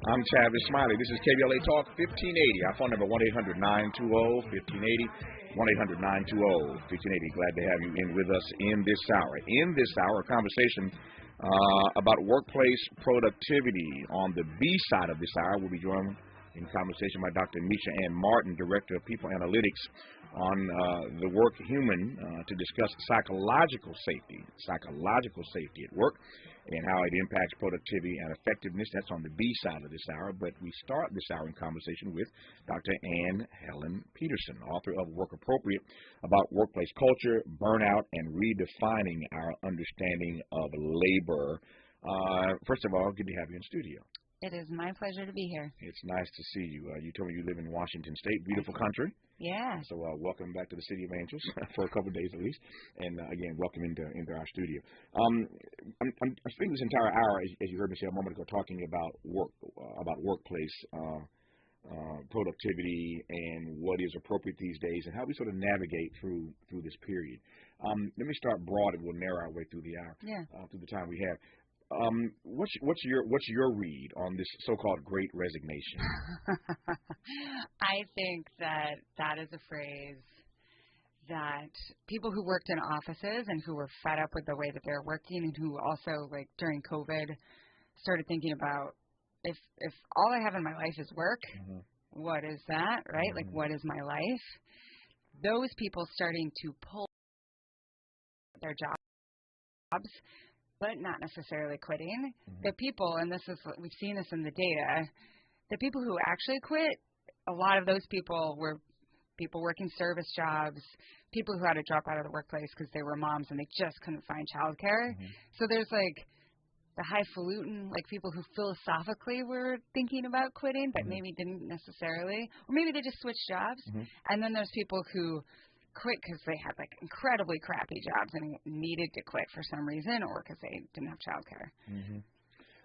I'm Tavis Smiley. This is KBLA Talk 1580. Our phone number 1-800-920-1580. 1-800-920-1580. Glad to have you in with us in this hour. In this hour, a conversation about workplace productivity. On the B side of this hour, we'll be joined in conversation by Dr. Misha Ann Martin, Director of People Analytics, on the work human to discuss psychological safety at work and how it impacts productivity and effectiveness. That's on the B side of this hour. But we start this hour in conversation with Dr. Ann Helen Peterson, author of Work Appropriate, about workplace culture, burnout, and redefining our understanding of labor. First of all, good to have you in studio. It is my pleasure to be here. It's nice to see you. You told me you live in Washington State, beautiful country. Yeah. So welcome back to the City of Angels for a couple of days at least, and again, welcome into our studio. I'm spending this entire hour, as you heard me say a moment ago, talking about workplace productivity and what is appropriate these days, and how we sort of navigate through this period. Let me start broad, and we'll narrow our way through the hour. Yeah. Through the time we have. What's your read on this so-called Great Resignation? I think that is a phrase that people who worked in offices and who were fed up with the way that they're working, and who also, like, during COVID started thinking about, if all I have in my life is work, what is that, right? Like, what is my life? Those people starting to pull their jobs, but not necessarily quitting. The people, and we've seen this in the data, the people who actually quit, a lot of those people were people working service jobs, people who had to drop out of the workplace because they were moms and they just couldn't find childcare. So there's like the highfalutin, like people who philosophically were thinking about quitting, but maybe didn't necessarily, or maybe they just switched jobs. And then there's people who quit because they had like incredibly crappy jobs and needed to quit for some reason, or because they didn't have childcare.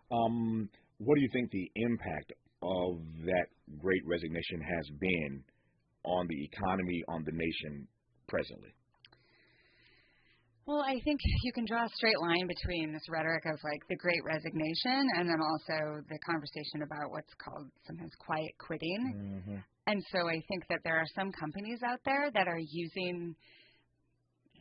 What do you think the impact of that Great Resignation has been on the economy, on the nation presently? Well, I think you can draw a straight line between this rhetoric of like the Great Resignation and then also the conversation about what's called sometimes quiet quitting. And so I think that there are some companies out there that are using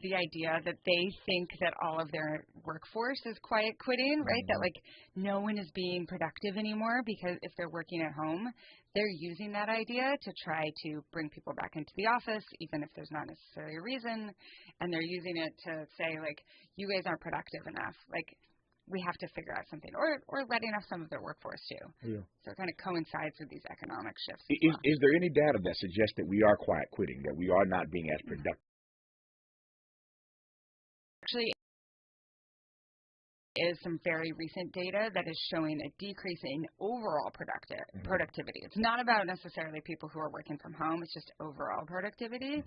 the idea that they think that all of their workforce is quiet quitting, right? That like no one is being productive anymore because if they're working at home, they're using that idea to try to bring people back into the office, even if there's not necessarily a reason. And they're using it to say like, you guys aren't productive enough. Like, we have to figure out something, or letting off some of their workforce too. Yeah. So it kind of coincides with these economic shifts. Is there any data that suggests that we are quiet quitting, that we are not being as productive? Actually, is some very recent data that is showing a decrease in overall productivity. It's not about necessarily people who are working from home. It's just overall productivity.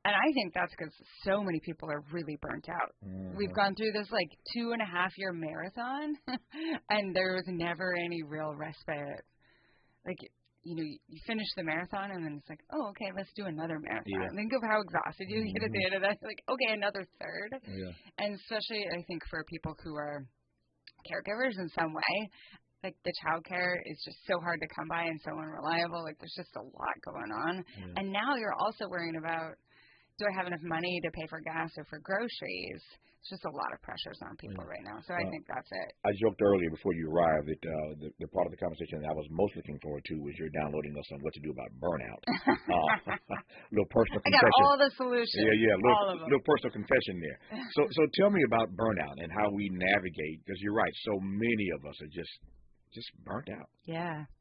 And I think that's because so many people are really burnt out. We've gone through this like 2.5-year marathon, and there was never any real respite. Like, you know, you finish the marathon, and then it's like, oh, okay, let's do another marathon. Think of how exhausted you get at the end of that. Like, okay, another third. And especially, I think, for people who are caregivers in some way, like the childcare is just so hard to come by and so unreliable. Like, there's just a lot going on. And now you're also worrying about, do I have enough money to pay for gas or for groceries? It's just a lot of pressures on people right now. So I think that's it. I joked earlier before you arrived that the part of the conversation that I was most looking forward to was your downloading us on what to do about burnout. Little personal confession. I got all the solutions. Little personal confession there. So tell me about burnout and how we navigate, because you're right, so many of us are just burnt out. Yeah.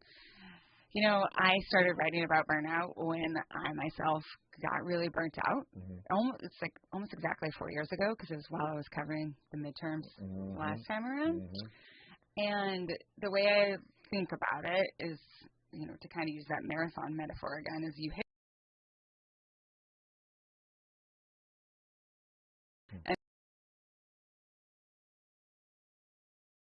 You know, I started writing about burnout when I myself got really burnt out. It's like almost exactly 4 years ago, because it was while I was covering the midterms last time around. And the way I think about it is, you know, to kind of use that marathon metaphor again, is you hit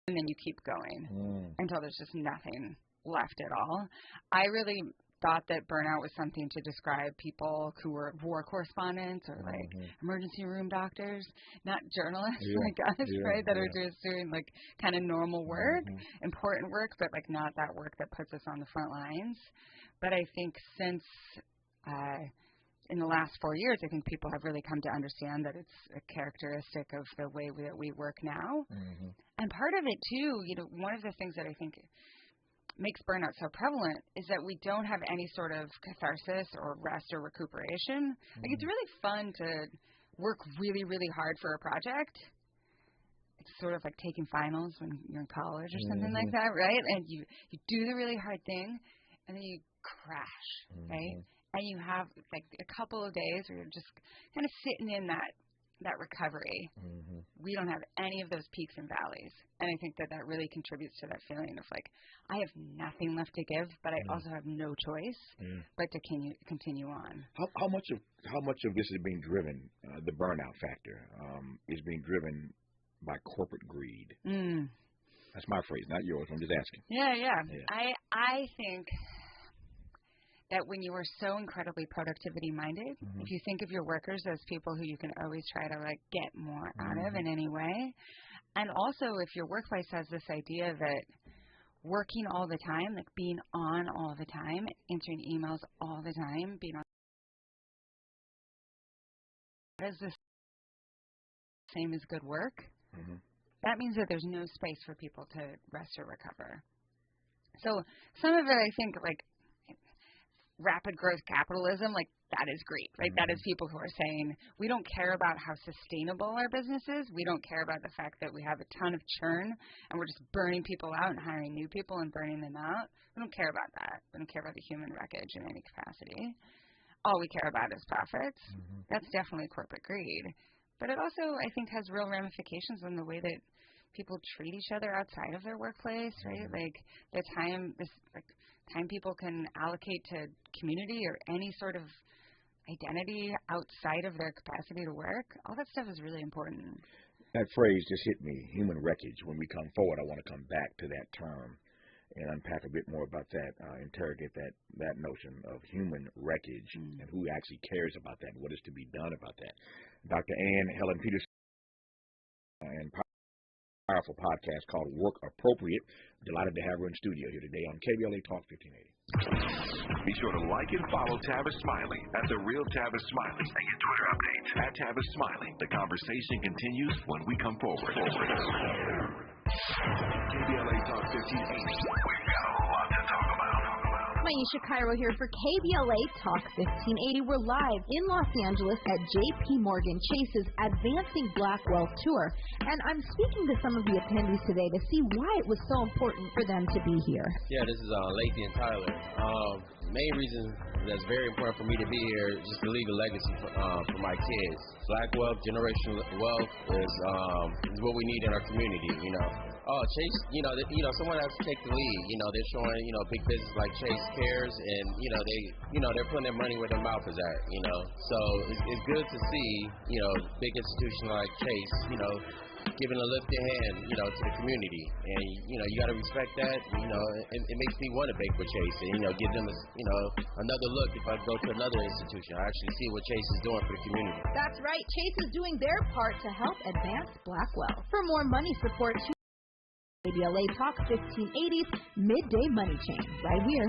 and then you keep going until there's just nothing left at all. I really thought that burnout was something to describe people who were war correspondents or like emergency room doctors, not journalists like us, right? That are just doing like kind of normal work, important work, but like not that work that puts us on the front lines. But I think since in the last 4 years, I think people have really come to understand that it's a characteristic of the way that we work now. And part of it too, you know, one of the things that I think makes burnout so prevalent is that we don't have any sort of catharsis or rest or recuperation. Like, it's really fun to work really, really hard for a project. It's sort of like taking finals when you're in college or something like that, right? And you do the really hard thing, and then you crash, right? And you have like a couple of days where you're just kind of sitting in that recovery. We don't have any of those peaks and valleys. And I think that really contributes to that feeling of like, I have nothing left to give, but I also have no choice but to continue on. How much of this is being driven, the burnout factor, is being driven by corporate greed? That's my phrase, not yours. I'm just asking. Yeah. I think that when you are so incredibly productivity minded, if you think of your workers as people who you can always try to like get more out of in any way, and also if your workplace has this idea that working all the time, like being on all the time, answering emails all the time, being on, is the same as good work, that means that there's no space for people to rest or recover. So some of it, I think, like rapid growth capitalism, like that is great, right? That is people who are saying, we don't care about how sustainable our business is. We don't care about the fact that we have a ton of churn and we're just burning people out and hiring new people and burning them out. We don't care about that. We don't care about the human wreckage in any capacity. All we care about is profits. That's definitely corporate greed. But it also, I think, has real ramifications on the way that people treat each other outside of their workplace, right? Like the time people can allocate to community or any sort of identity outside of their capacity to work, all that stuff is really important. That phrase just hit me, human wreckage. When we come forward, I want to come back to that term and unpack a bit more about that, interrogate that notion of human wreckage and who actually cares about that and what is to be done about that. Dr. Ann Helen Peterson and powerful podcast called Work Appropriate. Delighted to have her in studio here today on KBLA Talk 1580. Be sure to like and follow Tavis Smiley at The Real Tavis Smiley and get Twitter updates at Tavis Smiley. The conversation continues when we come forward. KBLA Talk 1580. We've got a lot to talk about. Maisha Cairo here for KBLA Talk 1580. We're live in Los Angeles at J.P. Morgan Chase's Advancing Black Wealth Tour, and I'm speaking to some of the attendees today to see why it was so important for them to be here. Yeah, this is Lathan and Tyler. Main reason that's very important for me to be here is just to leave a legacy for my kids. Black wealth, generational wealth is what we need in our community, you know. Chase, someone has to take the lead. They're showing, big business like Chase cares, and they're putting their money where their mouth is at. So it's good to see, big institution like Chase, giving a lifted hand, to the community, and you got to respect that. It makes me want to bank with Chase, and give them another look if I go to another institution. I actually see what Chase is doing for the community. That's right, Chase is doing their part to help advance Black wealth. For more money support, KBLA Talk 1580's Midday Money Chain, right here.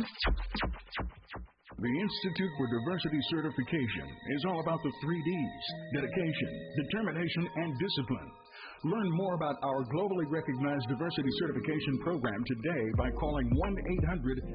The Institute for Diversity Certification is all about the 3 Ds: dedication, determination, and discipline. Learn more about our globally recognized diversity certification program today by calling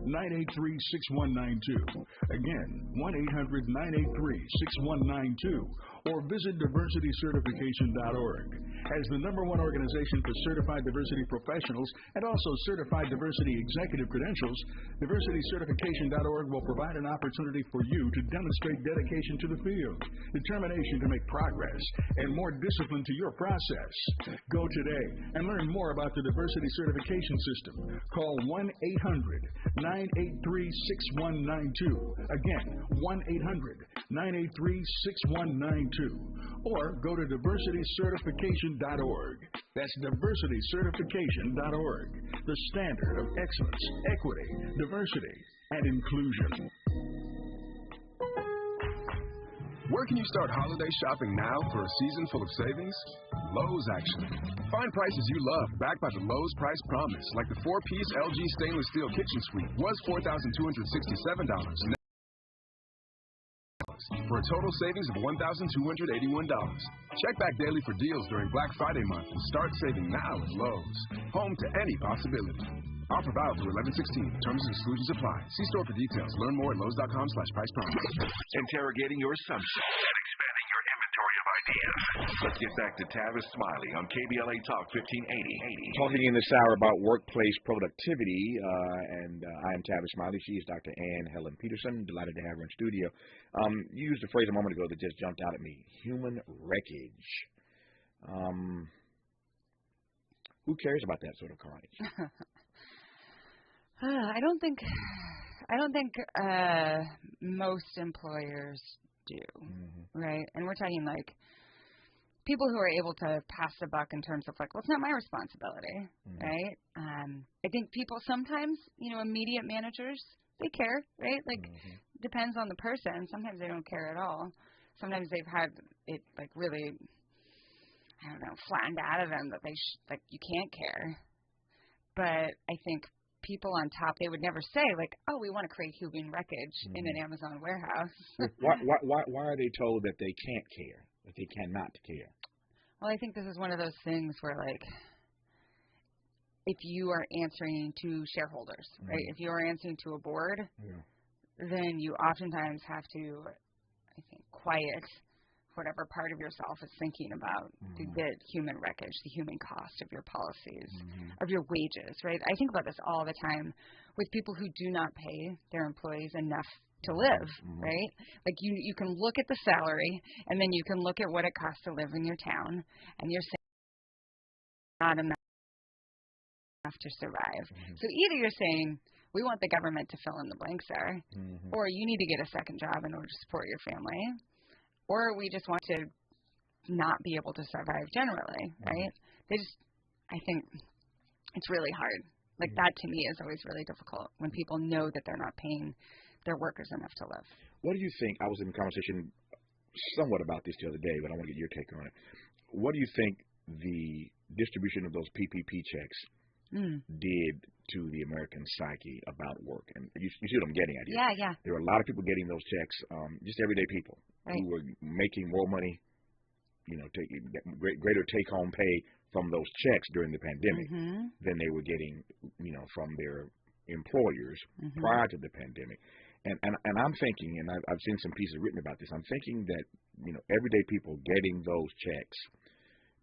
1-800-983-6192. Again, 1-800-983-6192. Or visit diversitycertification.org. As the #1 organization for certified diversity professionals and also certified diversity executive credentials, diversitycertification.org will provide an opportunity for you to demonstrate dedication to the field, determination to make progress, and more discipline to your process. Go today and learn more about the diversity certification system. Call 1-800-983-6192. Again, 1-800-983-6192. Or go to diversitycertification.org. That's diversitycertification.org. The standard of excellence, equity, diversity. and inclusion. Where can you start holiday shopping now for a season full of savings? Lowe's, actually. Find prices you love, backed by the Lowe's Price Promise, like the 4-piece LG stainless steel kitchen suite was $4,267. For a total savings of $1,281. Check back daily for deals during Black Friday month and start saving now at Lowe's. Home to any possibility. Offer valid through 11/16. Terms and exclusions apply. See store for details. Learn more at Lowe's.com/price promise. Interrogating your assumptions and expanding your inventory of ideas. Let's get back to Tavis Smiley on KBLA Talk 1580. Talking in this hour about workplace productivity, and I am Tavis Smiley. She is Dr. Ann Helen Peterson. Delighted to have her in studio. You used a phrase a moment ago that just jumped out at me: human wreckage. Who cares about that sort of carnage? I don't think most employers do, right? And we're talking like people who are able to pass the buck in terms of like, well, it's not my responsibility, right? I think people sometimes, immediate managers, they care, right? Like, depends on the person. Sometimes they don't care at all. Sometimes they've had it like really, flattened out of them that like you can't care. But I think people on top, they would never say like, oh, we want to create human wreckage in an Amazon warehouse. why are they told that they can't care, that they cannot care? Well, I think this is one of those things where like, if you are answering to shareholders, right? If you are answering to a board, then you oftentimes have to, I think, quiet whatever part of yourself is thinking about the human wreckage, the human cost of your policies, of your wages, right? I think about this all the time with people who do not pay their employees enough to live, right? Like you can look at the salary and then you can look at what it costs to live in your town, and you're saying not enough to survive. So either you're saying we want the government to fill in the blanks there, or you need to get a second job in order to support your family, or we just want to not be able to survive generally, right? I think it's really hard. Like that to me is always really difficult when people know that they're not paying their workers enough to live. What do you think? I was in a conversation somewhat about this the other day, but I want to get your take on it. What do you think the distribution of those PPP checks did to the American psyche about work? And you see what I'm getting at here. Yeah. There were a lot of people getting those checks, just everyday people who were making more money, greater take-home pay from those checks during the pandemic than they were getting, from their employers prior to the pandemic. And I'm thinking, and I've seen some pieces written about this, I'm thinking that, everyday people getting those checks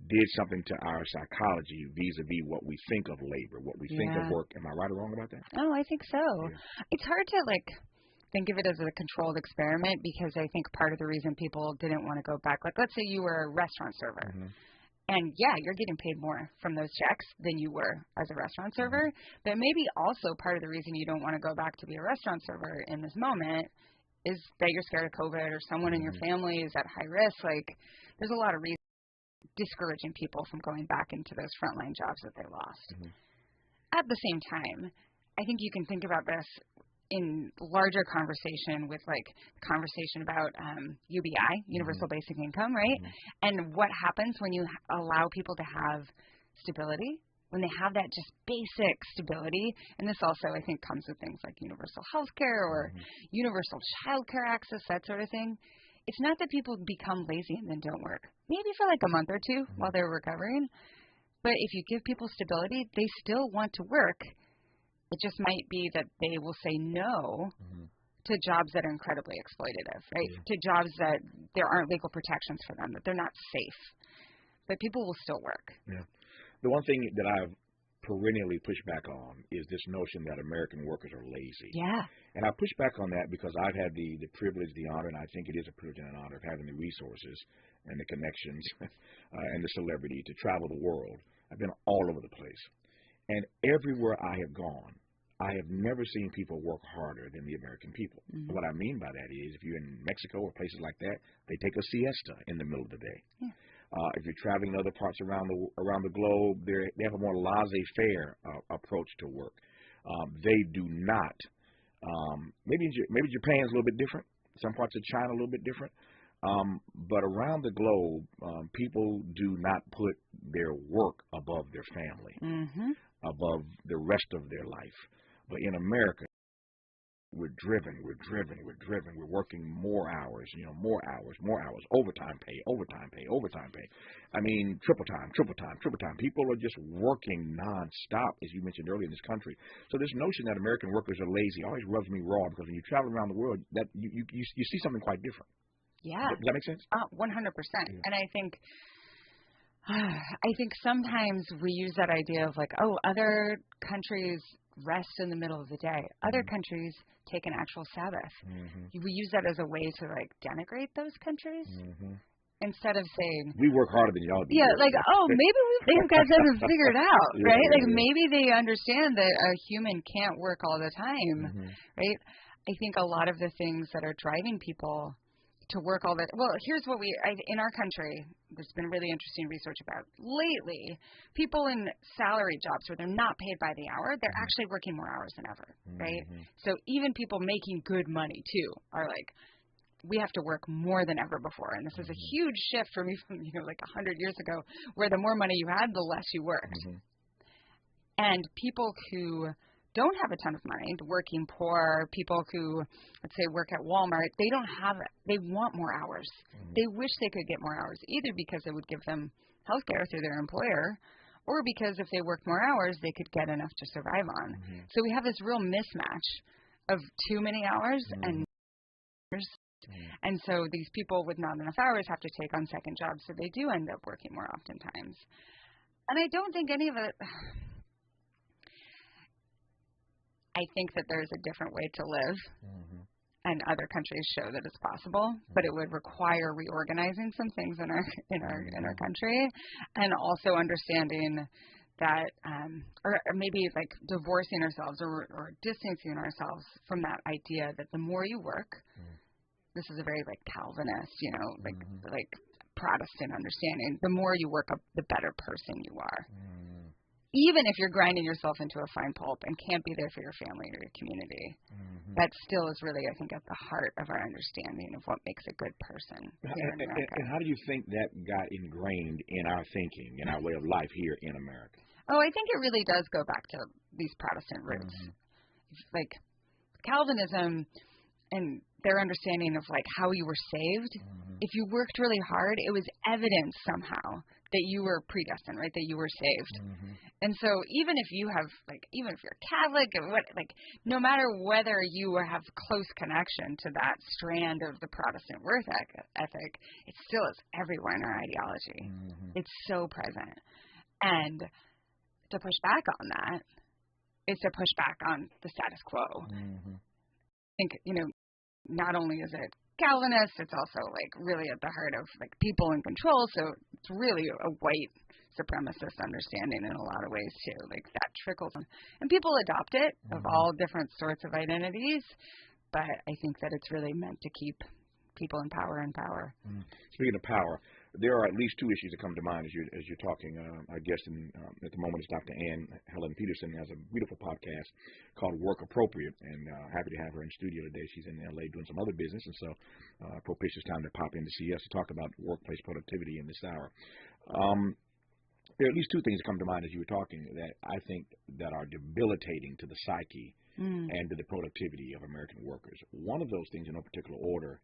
did something to our psychology vis-a-vis what we think of labor, what we think of work. Am I right or wrong about that? Oh, I think so. Yeah. It's hard to think of it as a controlled experiment, because I think part of the reason people didn't want to go back, like let's say you were a restaurant server, and you're getting paid more from those checks than you were as a restaurant server, but maybe also part of the reason you don't want to go back to be a restaurant server in this moment is that you're scared of COVID, or someone in your family is at high risk. Like there's a lot of reasons discouraging people from going back into those frontline jobs that they lost. At the same time, I think you can think about this in larger conversation with conversation about UBI, Universal Basic Income, right? And what happens when you allow people to have stability, when they have that just basic stability. And this also, I think, comes with things like universal health care or universal child care access, that sort of thing. It's not that people become lazy and then don't work. Maybe for a month or two while they're recovering. But if you give people stability, they still want to work. It just might be that they will say no to jobs that are incredibly exploitative, right? To jobs that there aren't legal protections for them, that they're not safe. But people will still work. Yeah. The one thing that I've perennially push back on is this notion that American workers are lazy. Yeah. And I push back on that because I've had the privilege, the honor, and I think it is a privilege and an honor of having the resources and the connections and the celebrity to travel the world. I've been all over the place. And everywhere I have gone, I have never seen people work harder than the American people. What I mean by that is if you're in Mexico or places like that, they take a siesta in the middle of the day. Yeah. If you're traveling in other parts around the globe, they have a more laissez-faire approach to work. They do not Maybe Japan's a little bit different. Some parts of China a little bit different. But around the globe, people do not put their work above their family, above the rest of their life. But in America, we're driven. We're working more hours, more hours, overtime pay. I mean, triple time. People are just working nonstop, as you mentioned earlier, in this country. So this notion that American workers are lazy always rubs me raw, because when you travel around the world, that you see something quite different. Yeah. Does that make sense? 100%. Yeah. And I think sometimes we use that idea of like, oh, other countries rest in the middle of the day. Other countries take an actual Sabbath. We use that as a way to like denigrate those countries. Instead of saying, we work harder than y'all do. Yeah, like, oh, maybe these guys haven't figured out, right? Like maybe they understand that a human can't work all the time, right? I think a lot of the things that are driving people to work all that. Well, here's what in our country, there's been really interesting research about lately. People in salary jobs where they're not paid by the hour, they're actually working more hours than ever, right? So even people making good money too are like, we have to work more than ever before. And this is a huge shift from even, like 100 years ago, where the more money you had, the less you worked. And people who don't have a ton of money, the working poor, people who, let's say, work at Walmart, they don't have it. They want more hours. They wish they could get more hours, either because it would give them health care through their employer, or because if they worked more hours, they could get enough to survive on. So we have this real mismatch of too many hours and so these people with not enough hours have to take on second jobs, so they do end up working more oftentimes. And I don't think any of it. I think that there's a different way to live, and other countries show that it's possible, but it would require reorganizing some things in our country, and also understanding that, or maybe like divorcing ourselves or distancing ourselves from that idea that the more you work, this is a very like Calvinist, like Protestant understanding, the more you work, the better person you are. Even if you're grinding yourself into a fine pulp and can't be there for your family or your community, that still is really, I think, at the heart of our understanding of what makes a good person here in America. And how do you think that got ingrained in our thinking, in our way of life here in America? Oh, I think it really does go back to these Protestant roots. Like Calvinism and their understanding of like how you were saved. If you worked really hard, it was evidence somehow that you were predestined, right? That you were saved. And so even if you have even if you're Catholic and no matter whether you have close connection to that strand of the Protestant worth ethic, it still is everywhere in our ideology. It's so present. And to push back on that is to push back on the status quo. I think, not only is it Calvinist, it's also really at the heart of people in control. So it's really a white supremacist understanding in a lot of ways too. That trickles on, and people adopt it of all different sorts of identities. But I think that it's really meant to keep people in power and power. Speaking of power, there are at least two issues that come to mind as you're talking. Our guest at the moment is Dr. Helen Peterson, has a beautiful podcast called Work Appropriate, and happy to have her in studio today. She's in LA doing some other business, and so propitious time to pop in to see us to talk about workplace productivity in this hour. There are at least two things that come to mind as you were talking that I think that are debilitating to the psyche and to the productivity of American workers. One of those things, in no particular order,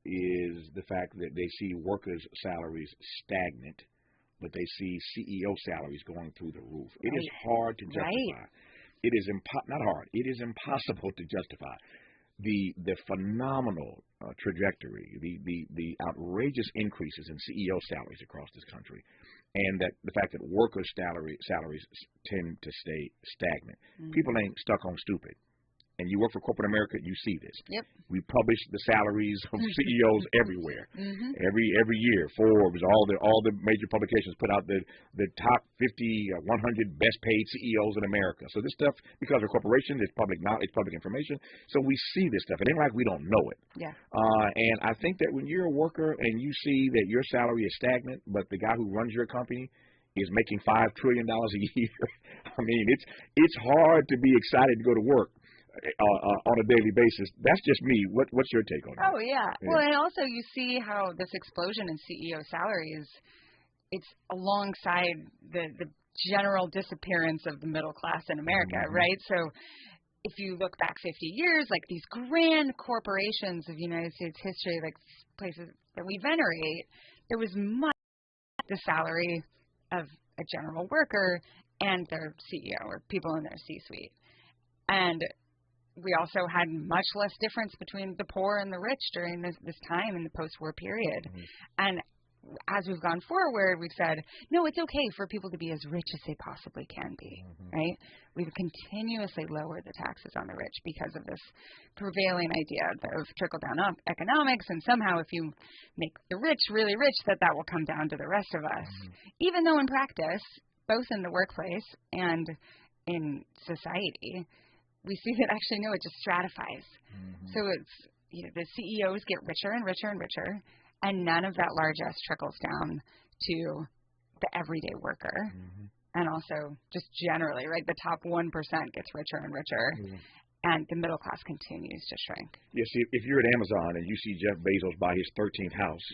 is the fact that they see workers' salaries stagnant, but they see CEO salaries going through the roof. It is hard to justify. It is not hard. It is impossible to justify the phenomenal trajectory, the outrageous increases in CEO salaries across this country, and that the fact that workers' salaries tend to stay stagnant. People ain't stuck on stupid. And you work for corporate America, you see this. We publish the salaries of CEOs everywhere. Every year, Forbes, all the major publications put out the top 50, 100 best paid CEOs in America. So this stuff, because we're corporations, it's public knowledge, it's public information. So we see this stuff. It ain't like we don't know it. And I think that when you're a worker and you see that your salary is stagnant, but the guy who runs your company is making $5 trillion a year, I mean, it's hard to be excited to go to work. on a daily basis. That's just me. What's your take on that? Oh, yeah. Well, and also you see how this explosion in CEO salaries, it's alongside the general disappearance of the middle class in America, right? So if you look back 50 years, like these grand corporations of United States history, like places that we venerate, there was much the salary of a general worker and their CEO or people in their C-suite. And we also had much less difference between the poor and the rich during this time in the post-war period. And as we've gone forward, we've said, no, it's okay for people to be as rich as they possibly can be, right? We've continuously lowered the taxes on the rich because of this prevailing idea of trickle-down economics, and somehow if you make the rich really rich, that will come down to the rest of us. Even though in practice, both in the workplace and in society, we see that actually, no, it just stratifies. So it's, the CEOs get richer and richer and richer, and none of that largesse trickles down to the everyday worker. And also just generally, right, the top 1% gets richer and richer, and the middle class continues to shrink. Yes, if you're at Amazon and you see Jeff Bezos buy his 13th house,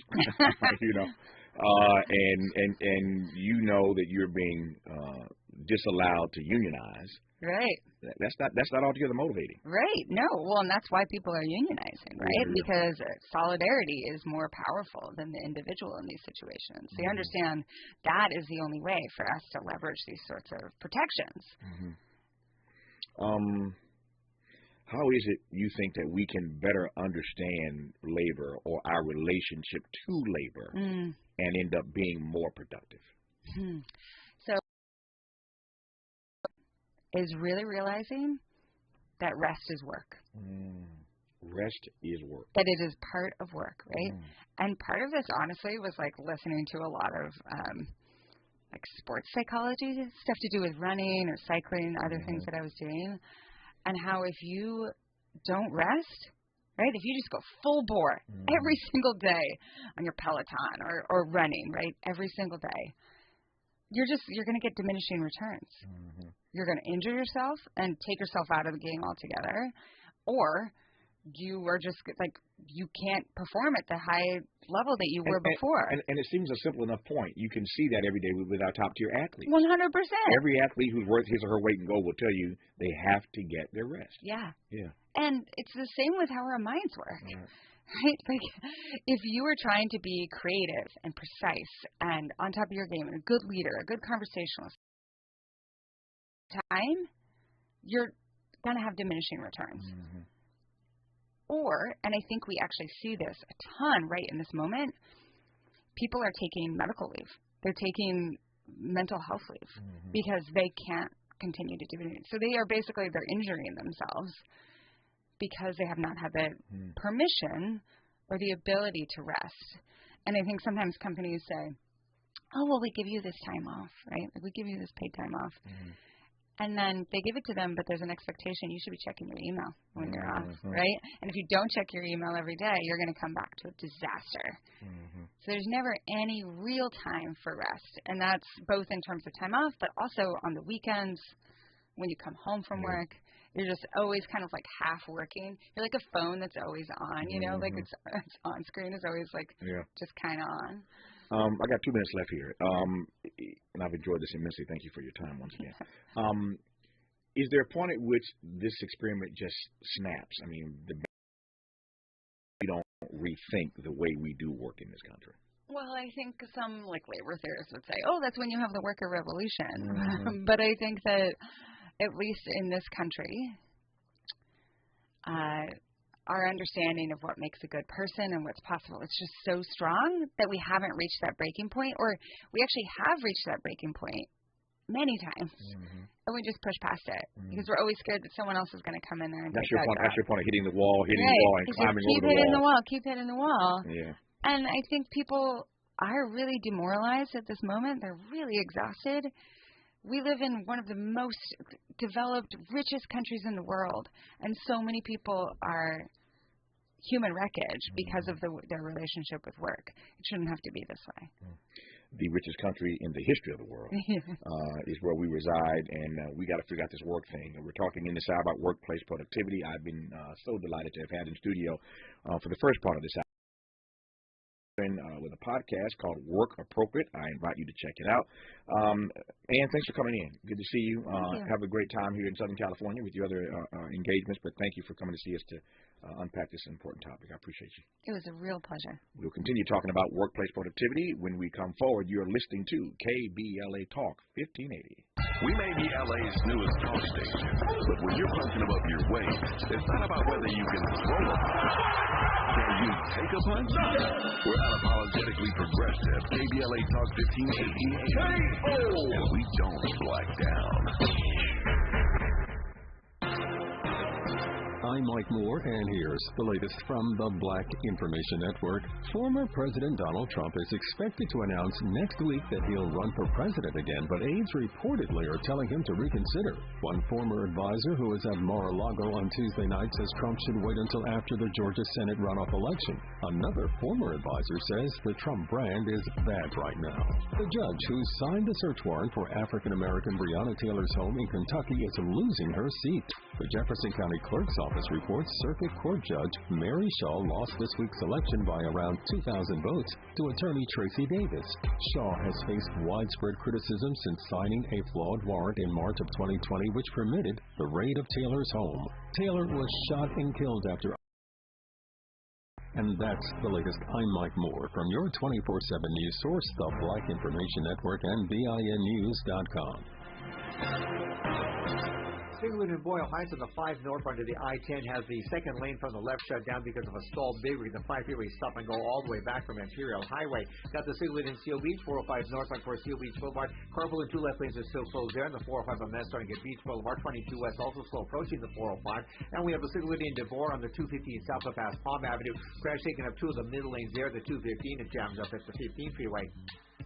and you know that you're being disallowed to unionize, right? That's not altogether motivating. Right. No. Well, and that's why people are unionizing, right? Because solidarity is more powerful than the individual in these situations. So you understand that is the only way for us to leverage these sorts of protections. How is it you think that we can better understand labor or our relationship to labor and end up being more productive? So is really realizing that rest is work. Rest is work. That it is part of work, right? And part of this, honestly, was like listening to a lot of like sports psychology stuff to do with running or cycling, other things that I was doing, and how if you don't rest, right, if you just go full bore every single day on your Peloton or running, right, every single day, you're going to get diminishing returns. You're going to injure yourself and take yourself out of the game altogether, or you are just like, you can't perform at the high level that you were before. And it seems a simple enough point. You can see that every day with our top tier athletes. 100%. Every athlete who's worth his or her weight in gold will tell you they have to get their rest. Yeah. Yeah. And it's the same with how our minds work. Right? Like, if you are trying to be creative and precise and on top of your game and a good leader, a good conversationalist, you're going to have diminishing returns. Or, and I think we actually see this a ton right in this moment, people are taking medical leave. They're taking mental health leave because they can't continue to do it. So they're injuring themselves because they have not had the permission or the ability to rest. And I think sometimes companies say, oh, well, we give you this time off, right? Like, we give you this paid time off. And then they give it to them, but there's an expectation you should be checking your email when you're off, right? And if you don't check your email every day, you're going to come back to a disaster. So there's never any real time for rest. And that's both in terms of time off, but also on the weekends when you come home from work. You're just always kind of like half working. You're like a phone that's always on, like it's on screen is always like just kind of on. I got 2 minutes left here, and I've enjoyed this immensely. Thank you for your time once again. Is there a point at which this experiment just snaps? I mean, we don't rethink the way we do work in this country. Well, I think some like labor theorists would say, oh, that's when you have the worker revolution. But I think that at least in this country, our understanding of what makes a good person and what's possible, it's just so strong that we haven't reached that breaking point, or we actually have reached that breaking point many times, and we just push past it because we're always scared that someone else is going to come in there and that's your point. That's your point of hitting the wall, and climbing over the wall. Keep hitting the wall. Yeah. And I think people are really demoralized at this moment. They're really exhausted. We live in one of the most developed, richest countries in the world, and so many people are human wreckage because of their relationship with work. It shouldn't have to be this way. the richest country in the history of the world, is where we reside, and we got to figure out this work thing. And we're talking in this hour about workplace productivity. I've been so delighted to have had in studio for the first part of this hour with a podcast called Work Appropriate. I invite you to check it out. Ann, thanks for coming in. Good to see you. Have a great time here in Southern California with your other engagements, but thank you for coming to see us to unpack this important topic. I appreciate you. It was a real pleasure. We'll continue talking about workplace productivity when we come forward. You're listening to KBLA Talk 1580. We may be LA's newest talk station, but when you're punching above your weight, it's not about whether you can throw a punch. Can you take a punch? We're unapologetically progressive. KBLA Talk 1580. And we don't black down. I'm Mike Moore, and here's the latest from the Black Information Network. Former President Donald Trump is expected to announce next week that he'll run for president again, but aides reportedly are telling him to reconsider. One former advisor who was at Mar-a-Lago on Tuesday night says Trump should wait until after the Georgia Senate runoff election. Another former advisor says the Trump brand is bad right now. The judge who signed the search warrant for African-American Breonna Taylor's home in Kentucky is losing her seat. The Jefferson County Clerk's Office reports Circuit Court Judge Mary Shaw lost this week's election by around 2,000 votes to attorney Tracy Davis. Shaw has faced widespread criticism since signing a flawed warrant in March of 2020 which permitted the raid of Taylor's home. Taylor was shot and killed after. And that's the latest. I'm Mike Moore from your 24/7 news source, the Black Information Network and BINnews.com. Siglet and Boyle Heights on the 5 north under the I-10 has the second lane from the left shut down because of a stalled Bigwig. The 5 freeway stop and go all the way back from Imperial Highway. Got the Siglet and Seal Beach, 405 northbound for Seal Beach Boulevard. Carpool and 2 left lanes are still closed there. And the 405 on that starting at Beach Boulevard. 22 west also slow approaching the 405. And we have the Siglet and Devore on the 215 south of past Palm Avenue. Crash taking up 2 of the middle lanes there. The 215 it jams up at the 15 freeway.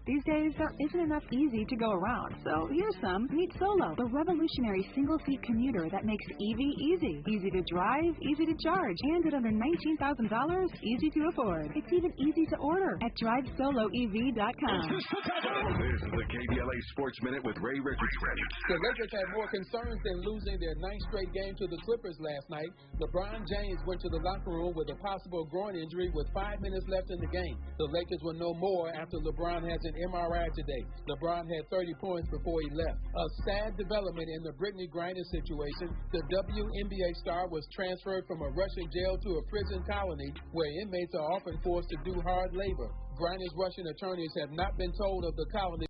These days, there isn't enough easy to go around. So here's some. Meet Solo, the revolutionary single-seat commuter that makes EV easy. Easy to drive, easy to charge, and at under $19,000, easy to afford. It's even easy to order at DriveSoloEV.com. This is the KBLA Sports Minute with Ray Richardson. The Lakers had more concerns than losing their 9th straight game to the Clippers last night. LeBron James went to the locker room with a possible groin injury with 5 minutes left in the game. The Lakers will know more after LeBron has an MRI today. LeBron had 30 points before he left. A sad development in the Brittany Griner situation. The WNBA star was transferred from a Russian jail to a prison colony where inmates are often forced to do hard labor. Griner's Russian attorneys have not been told of the colony.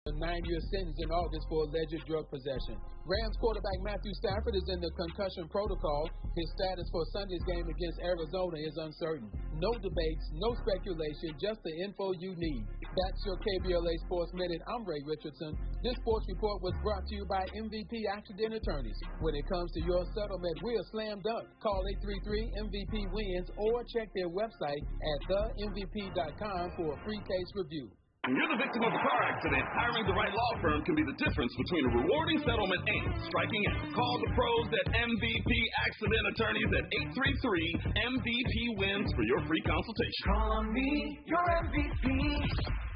A 9-year sentence in August for alleged drug possession. Rams quarterback Matthew Stafford is in the concussion protocol. His status for Sunday's game against Arizona is uncertain. No debates, no speculation, just the info you need. That's your KBLA Sports Minute. I'm Ray Richardson. This sports report was brought to you by MVP Accident Attorneys. When it comes to your settlement, we're slam dunk. Call 833-MVP-WINS or check their website at themvp.com for a free case review. When you're the victim of a car accident, hiring the right law firm can be the difference between a rewarding settlement and striking out. Call the pros at MVP Accident Attorneys at 833-MVP-WINS for your free consultation. Call me your MVP.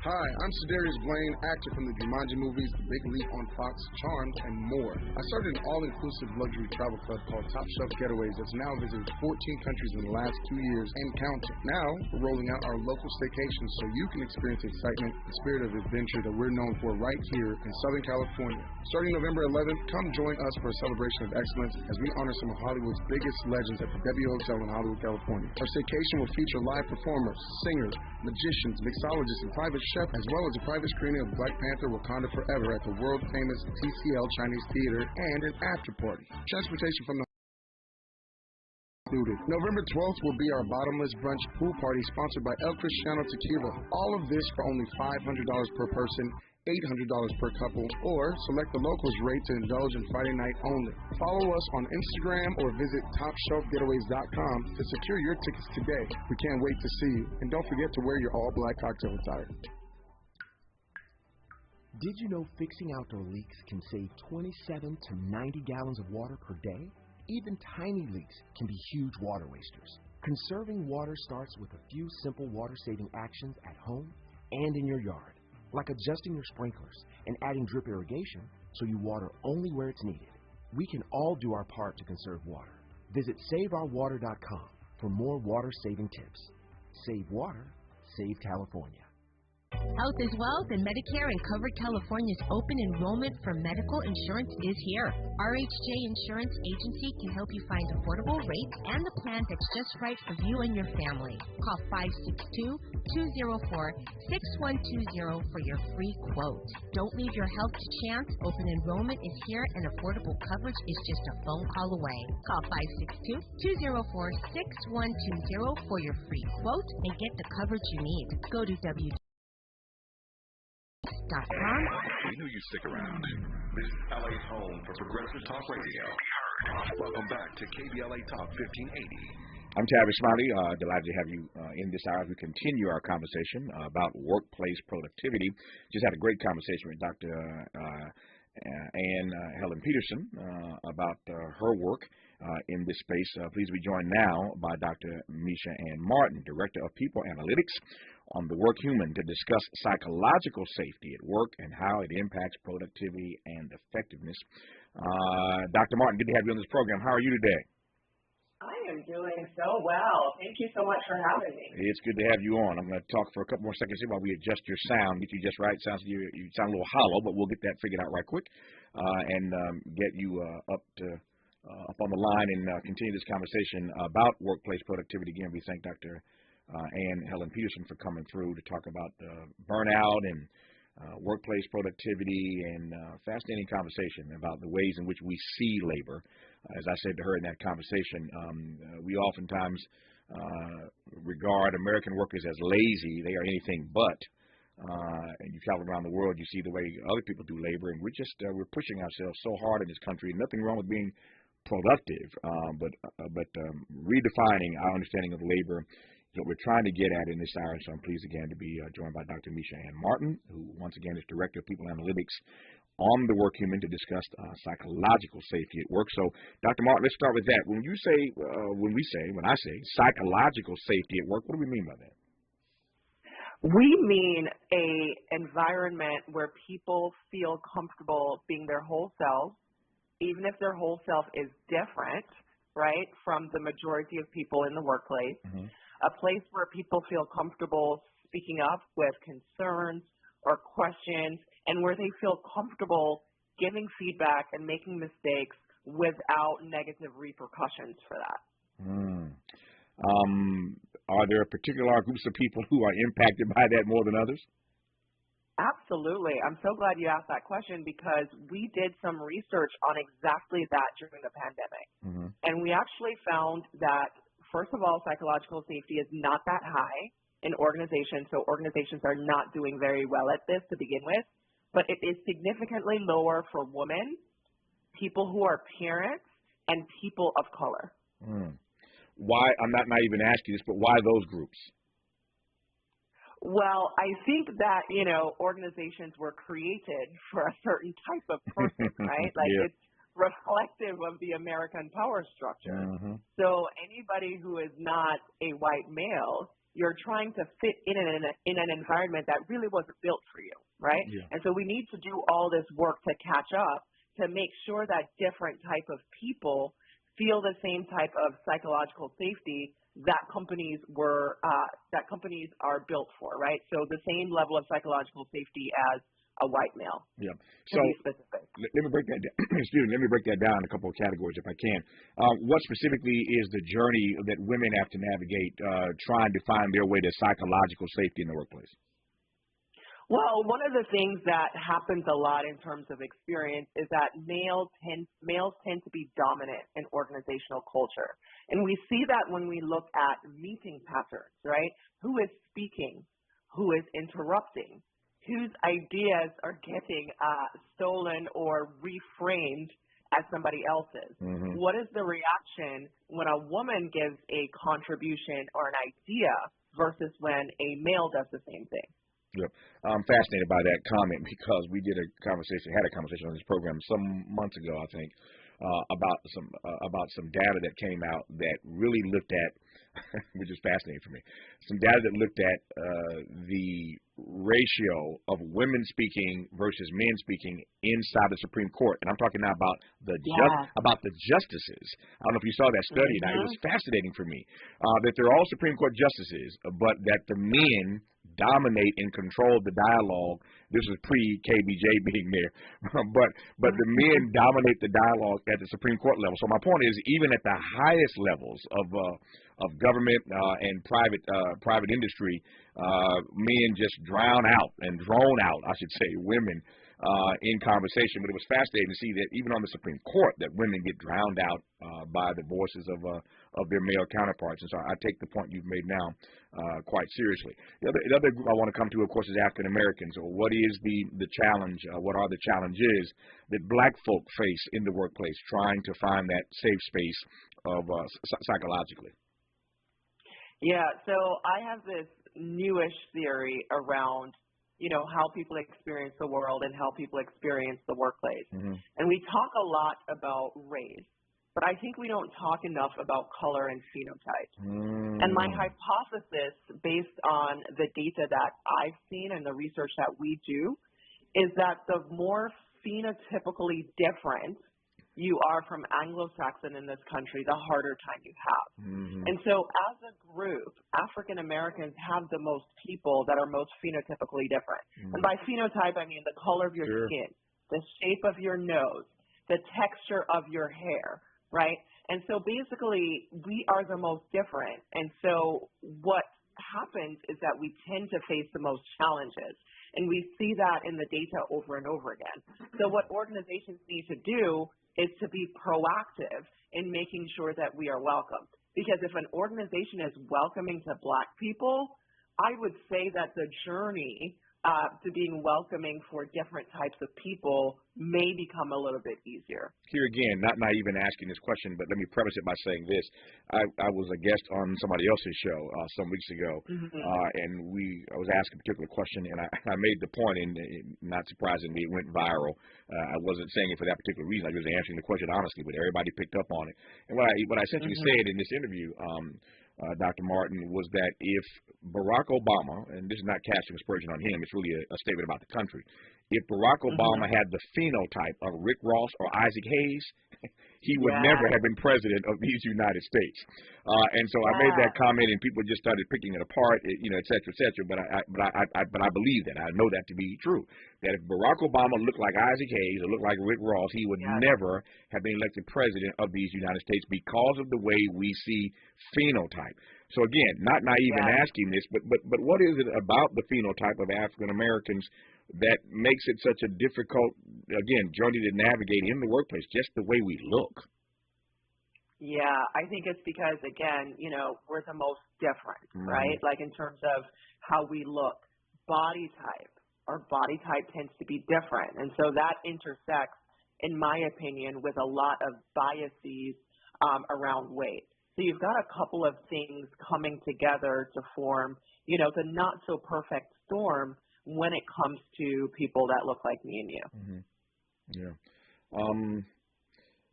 Hi, I'm Sedarius Blaine, actor from the Jumanji movies, The Big Leap on Fox, Charmed, and more. I started an all-inclusive luxury travel club called Top Shelf Getaways that's now visited 14 countries in the last 2 years and counting. Now, we're rolling out our local staycations so you can experience the excitement and spirit of adventure that we're known for right here in Southern California. Starting November 11th, come join us for a celebration of excellence as we honor some of Hollywood's biggest legends at the W Hotel in Hollywood, California. Our staycation will feature live performers, singers, magicians, mixologists, and private chef, as well as a private screening of Black Panther Wakanda Forever at the world-famous TCL Chinese Theater and an after-party. Transportation from the included. November 12th will be our bottomless brunch pool party sponsored by El Cristiano Tequila. All of this for only $500 per person, $800 per couple, or select the locals rate to indulge in Friday night only. Follow us on Instagram or visit TopShelfGetaways.com to secure your tickets today. We can't wait to see you. And don't forget to wear your all-black cocktail attire. Did you know fixing outdoor leaks can save 27 to 90 gallons of water per day? Even tiny leaks can be huge water wasters. Conserving water starts with a few simple water-saving actions at home and in your yard, like adjusting your sprinklers and adding drip irrigation so you water only where it's needed. We can all do our part to conserve water. Visit SaveOurWater.com for more water-saving tips. Save water, save California. Health is Wealth and Medicare and Covered California's open enrollment for medical insurance is here. RHJ Insurance Agency can help you find affordable rates and the plan that's just right for you and your family. Call 562-204-6120 for your free quote. Don't leave your health to chance. Open enrollment is here and affordable coverage is just a phone call away. Call 562-204-6120 for your free quote and get the coverage you need. Go to We knew you'd stick around. This is LA's home for Progressive Talk Radio. Welcome back to KBLA Talk 1580. I'm Tavis Smiley. Delighted to have you in this hour as we continue our conversation about workplace productivity. Just had a great conversation with Dr. Helen Peterson about her work in this space. Please be joined now by Dr. Misha Ann Martin, Director of People Analytics on the Work Human, to discuss psychological safety at work and how it impacts productivity and effectiveness. Dr. Martin, good to have you on this program. How are you today? I am doing so well. Thank you so much for having me. It's good to have you on. I'm going to talk for a couple more seconds here while we adjust your sound, get you just right. You sound a little hollow, but we'll get that figured out right quick and get you up on the line and continue this conversation about workplace productivity. Again, we thank Dr. Helen Peterson for coming through to talk about burnout and workplace productivity and fascinating conversation about the ways in which we see labor. As I said to her in that conversation, we oftentimes regard American workers as lazy. They are anything but. And you travel around the world, you see the way other people do labor, and we're pushing ourselves so hard in this country. Nothing wrong with being productive, but redefining our understanding of labor is what we're trying to get at in this hour. So I'm pleased again to be joined by Dr. Misha Ann Martin, who once again is Director of People Analytics on the Work Human, to discuss psychological safety at work. So, Dr. Martin, let's start with that. When I say psychological safety at work, what do we mean by that? We mean an environment where people feel comfortable being their whole self, even if their whole self is different, right, from the majority of people in the workplace. Mm-hmm. A place where people feel comfortable speaking up with concerns or questions, and where they feel comfortable giving feedback and making mistakes without negative repercussions for that. Are there particular groups of people who are impacted by that more than others? Absolutely. I'm so glad you asked that question, because we did some research on exactly that during the pandemic. Mm-hmm. And we actually found that, first of all, psychological safety is not that high in organizations, so organizations are not doing very well at this to begin with, but it is significantly lower for women, people who are parents, and people of color. Why? I'm not even asking this, but why those groups? Well, I think that, organizations were created for a certain type of person, right? Like yeah. It's reflective of the American power structure. Mm-hmm. So anybody who is not a white male, you're trying to fit in an environment that really wasn't built for you, right? Yeah. And so we need to do all this work to catch up to make sure that different type of people feel the same type of psychological safety that companies are built for, right? So the same level of psychological safety as a white male. Yeah. So let me break that down. Excuse me. Let me break that down in a couple of categories if I can. What specifically is the journey that women have to navigate trying to find their way to psychological safety in the workplace? Well, one of the things that happens a lot in terms of experience is that males tend to be dominant in organizational culture. And we see that when we look at meeting patterns, right? Who is speaking? Who is interrupting? Whose ideas are getting stolen or reframed as somebody else's? Mm-hmm. What is the reaction when a woman gives a contribution or an idea versus when a male does the same thing? Yep. I'm fascinated by that comment, because we had a conversation on this program some months ago, I think, about some data that came out that really looked at which is fascinating for me. Some data that looked at the ratio of women speaking versus men speaking inside the Supreme Court, and I'm talking now about the justices. I don't know if you saw that study. Now, it was fascinating for me that they're all Supreme Court justices, but that the men dominate and control the dialogue. This was pre-KBJ being there, but the men dominate the dialogue at the Supreme Court level. So my point is, even at the highest levels of government and private industry, men just drown out and drone out, I should say, women in conversation. But it was fascinating to see that even on the Supreme Court, that women get drowned out by the voices of their male counterparts. And so I take the point you've made now quite seriously. The other group I want to come to, of course, is African Americans. What is the challenge? What are the challenges that black folk face in the workplace, trying to find that safe space of psychologically? Yeah, so I have this newish theory around, how people experience the world and how people experience the workplace. And we talk a lot about race, but I think we don't talk enough about color and phenotype. And my hypothesis, based on the data that I've seen and the research that we do, is that the more phenotypically different you are from Anglo-Saxon in this country, the harder time you have. And so as a group, African Americans have the most people that are most phenotypically different. And by phenotype, I mean the color of your skin, the shape of your nose, the texture of your hair, right? And so basically, we are the most different. And so what happens is that we tend to face the most challenges. And we see that in the data over and over again. So what organizations need to do is to be proactive in making sure that we are welcomed. Because if an organization is welcoming to black people, I would say that the journey to being welcoming for different types of people may become a little bit easier. Here again, not naive in asking this question, but let me preface it by saying this. I was a guest on somebody else's show some weeks ago, and I was asked a particular question, and I made the point, and not surprisingly, it went viral. I wasn't saying it for that particular reason. I was answering the question honestly, but everybody picked up on it. And what I essentially said in this interview, Dr. Martin, was that if Barack Obama, and this is not casting aspersion on him, it's really a statement about the country. If Barack Obama had the phenotype of Rick Ross or Isaac Hayes, he would never have been president of these United States. And so I made that comment, and people just started picking it apart, et cetera, et cetera. But I believe that. I know that to be true. That if Barack Obama looked like Isaac Hayes or looked like Rick Ross, he would never have been elected president of these United States because of the way we see phenotype. So again, not naive in asking this, but what is it about the phenotype of African Americans that makes it such a difficult, again, journey to navigate in the workplace, just the way we look? Yeah, I think it's because, again, we're the most different, right? Like in terms of how we look, body type. Our body type tends to be different. And so that intersects, in my opinion, with a lot of biases around weight. So you've got a couple of things coming together to form, the not so perfect storm when it comes to people that look like me and you. Yeah.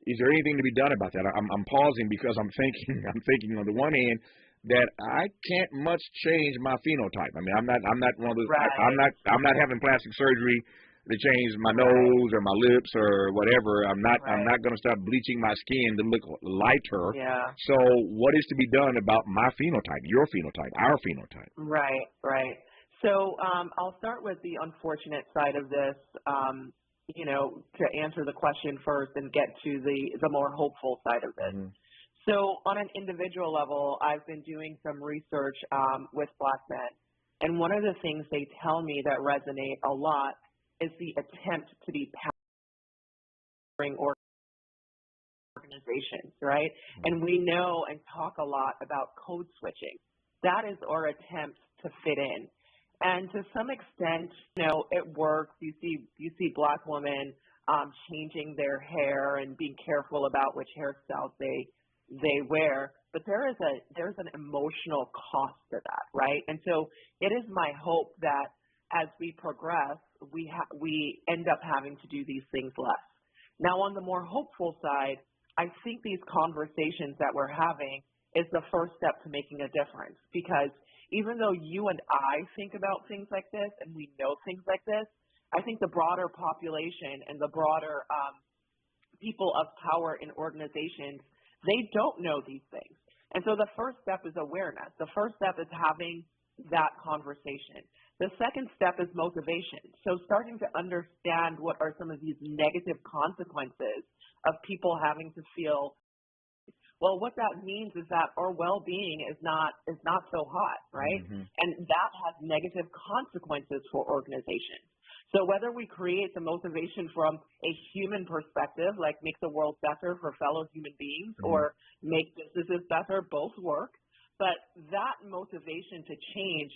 Is there anything to be done about that? I'm pausing because I'm thinking on the one hand that I can't much change my phenotype. I mean, I'm not one of those. I'm not having plastic surgery to change my nose or my lips or whatever. I'm not going to start bleaching my skin to look lighter. Yeah. So what is to be done about my phenotype, your phenotype, our phenotype? Right. So I'll start with the unfortunate side of this, to answer the question first and get to the more hopeful side of this. So on an individual level, I've been doing some research with black men. And one of the things they tell me that resonate a lot is the attempt to be powering organizations, right? And we know and talk a lot about code switching. That is our attempt to fit in. And to some extent, it works. You see black women changing their hair and being careful about which hairstyles they wear. But there's an emotional cost to that, right? And so it is my hope that as we progress, we end up having to do these things less. Now, on the more hopeful side, I think these conversations that we're having is the first step to making a difference. Because even though you and I think about things like this and we know things like this, I think the broader population and the broader people of power in organizations, they don't know these things. And so the first step is awareness. The first step is having that conversation. The second step is motivation. So starting to understand what are some of these negative consequences of people having to feel, well, what that means is that our well-being is not so hot, right? Mm-hmm. And that has negative consequences for organizations. So whether we create the motivation from a human perspective, like make the world better for fellow human beings, Mm-hmm. or make businesses better, both work. But that motivation to change,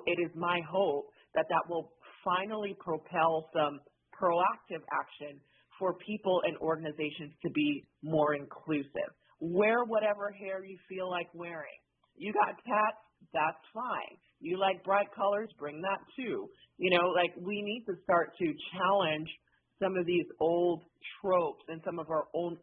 it is my hope that that will finally propel some proactive action for people and organizations to be more inclusive. Wear whatever hair you feel like wearing. You got tats, that's fine. You like bright colors, bring that too. You know, like we need to start to challenge some of these old tropes and some of our old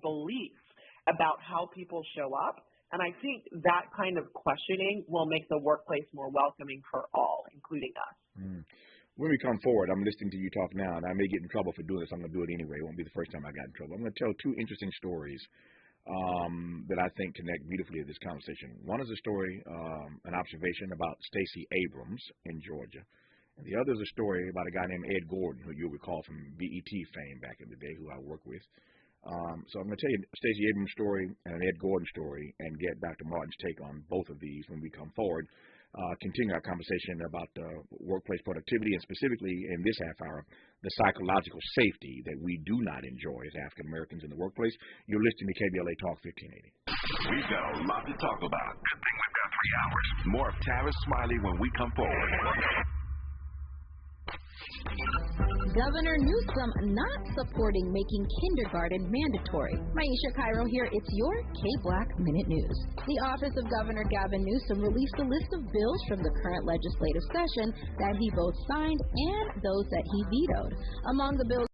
beliefs about how people show up. And I think that kind of questioning will make the workplace more welcoming for all, including us. Mm. When we come forward, I'm listening to you talk now, and I may get in trouble for doing this. I'm going to do it anyway. It won't be the first time I got in trouble. I'm going to tell two interesting stories that I think connect beautifully to this conversation. One is a story, an observation about Stacey Abrams in Georgia. And the other is a story about a guy named Ed Gordon, who you'll recall from BET fame back in the day, who I worked with. So I'm going to tell you Stacey Abrams' story and an Ed Gordon story and get Dr. Martin's take on both of these when we come forward. Continue our conversation about workplace productivity and specifically in this half hour, the psychological safety that we do not enjoy as African Americans in the workplace. You're listening to KBLA Talk 1580. We've got a lot to talk about. Good thing we've got 3 hours. More of Tavis Smiley when we come forward. Governor Newsom not supporting making kindergarten mandatory. Maisha Cairo here. It's your K-Black Minute News. The office of Governor Gavin Newsom released a list of bills from the current legislative session that he both signed and those that he vetoed. Among the bills